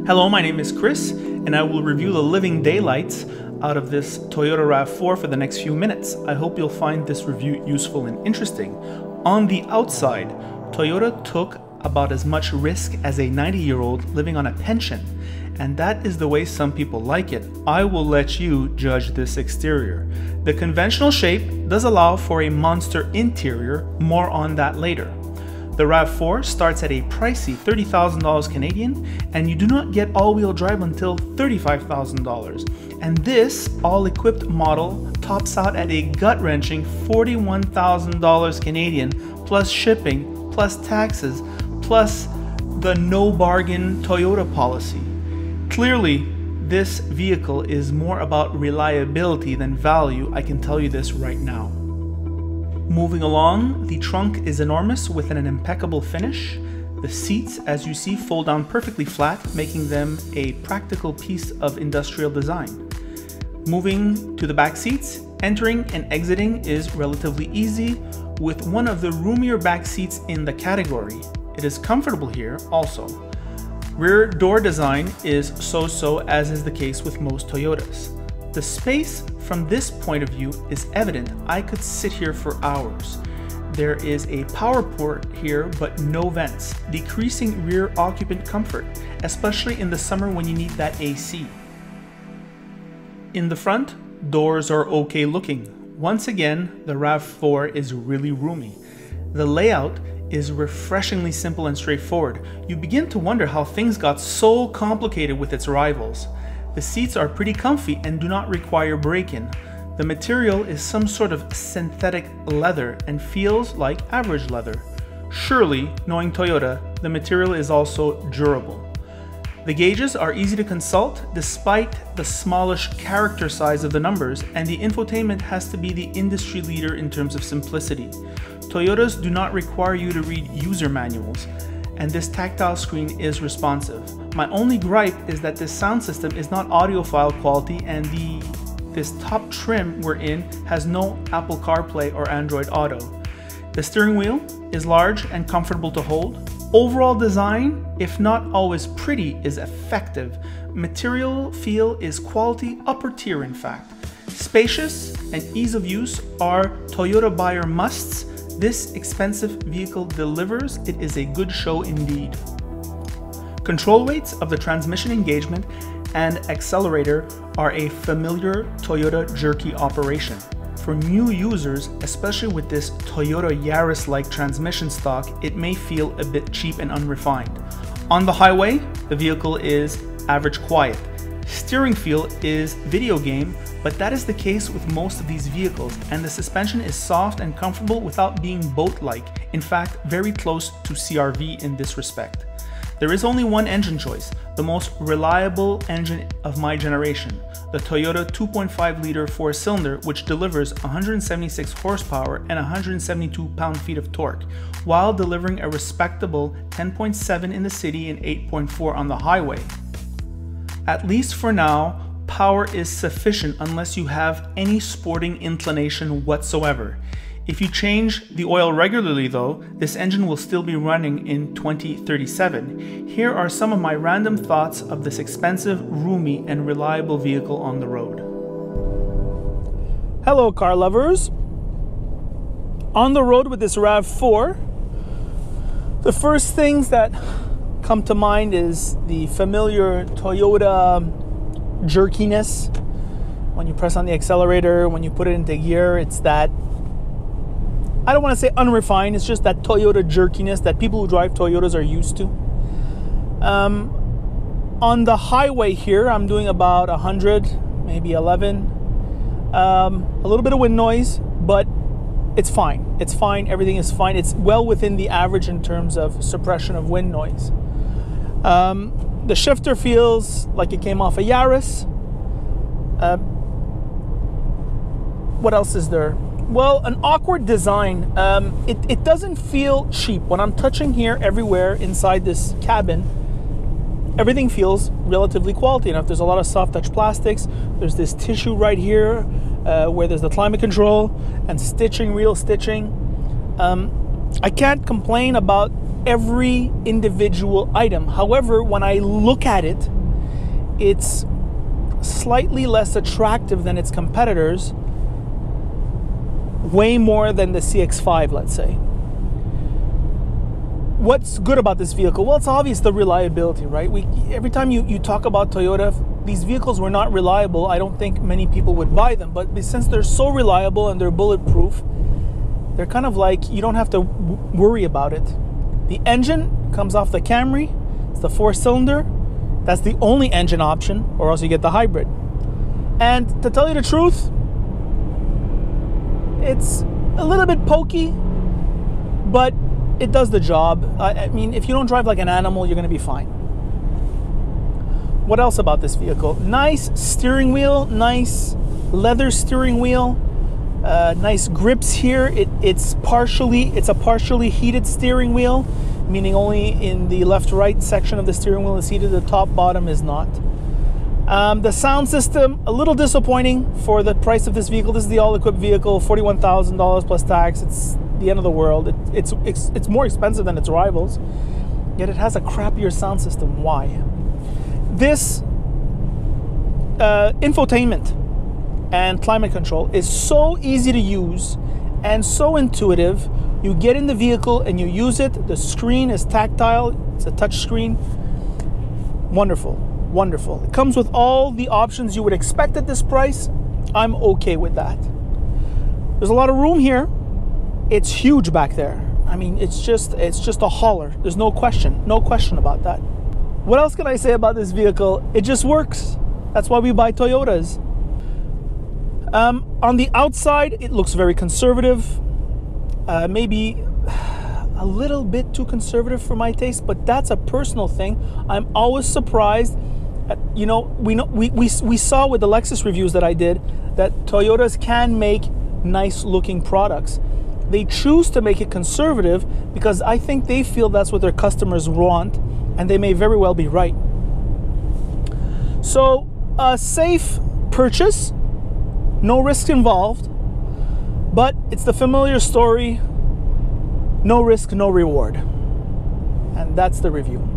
Hello, my name is Chris, and I will review the living daylights out of this Toyota Rav4 for the next few minutes. I hope you'll find this review useful and interesting. On the outside, Toyota took about as much risk as a 90-year-old living on a pension, and that is the way some people like it. I will let you judge this exterior. The conventional shape does allow for a monster interior, more on that later. The Rav4 starts at a pricey $30,000 Canadian, and you do not get all-wheel drive until $35,000. And this all-equipped model tops out at a gut-wrenching $41,000 Canadian, plus shipping, plus taxes, plus the no-bargain Toyota policy. Clearly, this vehicle is more about reliability than value, I can tell you this right now. Moving along, the trunk is enormous with an impeccable finish. The seats, as you see, fold down perfectly flat, making them a practical piece of industrial design. Moving to the back seats, entering and exiting is relatively easy with one of the roomier back seats in the category. It is comfortable here also. Rear door design is so-so, as is the case with most Toyotas. The space from this point of view is evident. I could sit here for hours. There is a power port here, but no vents, decreasing rear occupant comfort, especially in the summer when you need that AC. In the front, doors are okay looking. Once again, the Rav4 is really roomy. The layout is refreshingly simple and straightforward. You begin to wonder how things got so complicated with its rivals. The seats are pretty comfy and do not require break-in. The material is some sort of synthetic leather and feels like average leather. Surely, knowing Toyota, the material is also durable. The gauges are easy to consult despite the smallish character size of the numbers, and the infotainment has to be the industry leader in terms of simplicity. Toyotas do not require you to read user manuals, and this tactile screen is responsive. My only gripe is that this sound system is not audiophile quality, and this top trim we're in has no Apple CarPlay or Android Auto. The steering wheel is large and comfortable to hold. Overall design, if not always pretty, is effective. Material feel is quality, upper tier in fact. Spacious and ease of use are Toyota buyer musts. This expensive vehicle delivers. It is a good show indeed. Control weights of the transmission engagement and accelerator are a familiar Toyota jerky operation. For new users, especially with this Toyota Yaris-like transmission stock, it may feel a bit cheap and unrefined. On the highway, the vehicle is average quiet. Steering feel is video game, but that is the case with most of these vehicles, and the suspension is soft and comfortable without being boat-like. In fact, very close to CR-V in this respect. There is only one engine choice, the most reliable engine of my generation, the Toyota 2.5-liter 4-cylinder, which delivers 176 horsepower and 172 pound-feet of torque, while delivering a respectable 10.7 in the city and 8.4 on the highway. At least for now, power is sufficient unless you have any sporting inclination whatsoever. If you change the oil regularly though, this engine will still be running in 2037. Here are some of my random thoughts of this expensive, roomy, and reliable vehicle on the road. Hello car lovers! On the road with this Rav4, the first things that come to mind is the familiar Toyota jerkiness. When you press on the accelerator, when you put it into gear, it's that, I don't want to say unrefined, it's just that Toyota jerkiness that people who drive Toyotas are used to. On the highway here, I'm doing about 100, maybe 11. A little bit of wind noise, but it's fine. It's fine, everything is fine. It's well within the average in terms of suppression of wind noise. The shifter feels like it came off a Yaris. What else is there? Well, an awkward design. It doesn't feel cheap. When I'm touching here everywhere inside this cabin, everything feels relatively quality enough. There's a lot of soft touch plastics. There's this tissue right here where there's the climate control and stitching, real stitching. I can't complain about every individual item. However, when I look at it it's slightly less attractive than its competitors, way more than the CX-5, let's say. What's good about this vehicle? Well, it's obvious, the reliability, right? Every time you talk about Toyota, these vehicles were not reliable. I don't think many people would buy them, but since they're so reliable and they're bulletproof, they're kind of like, you don't have to worry about it. The engine comes off the Camry. It's the 4-cylinder. That's the only engine option, or else you get the hybrid. And to tell you the truth, it's a little bit pokey, but it does the job. I mean, if you don't drive like an animal, you're going to be fine. What else about this vehicle? Nice steering wheel, nice leather steering wheel, nice grips here. It's a partially heated steering wheel, meaning only in the left-right section of the steering wheel is heated. The top bottom is not. The sound system, a little disappointing for the price of this vehicle. This is the all-equipped vehicle, $41,000 plus tax. It's the end of the world. It's more expensive than its rivals, yet it has a crappier sound system. Why? This infotainment and climate control is so easy to use and so intuitive. You get in the vehicle and you use it. The screen is tactile. It's a touch screen. Wonderful, wonderful. It comes with all the options you would expect at this price. I'm okay with that. There's a lot of room here. It's huge back there. I mean, it's just a hauler. There's no question about that. What else can I say about this vehicle? It just works. That's why we buy Toyotas. On the outside, it looks very conservative. Maybe a little bit too conservative for my taste, but that's a personal thing. I'm always surprised. We saw with the Lexus reviews that I did that Toyotas can make nice looking products. They choose to make it conservative because I think they feel that's what their customers want, and they may very well be right. So a safe purchase, no risk involved, but it's the familiar story, no risk, no reward. And that's the review.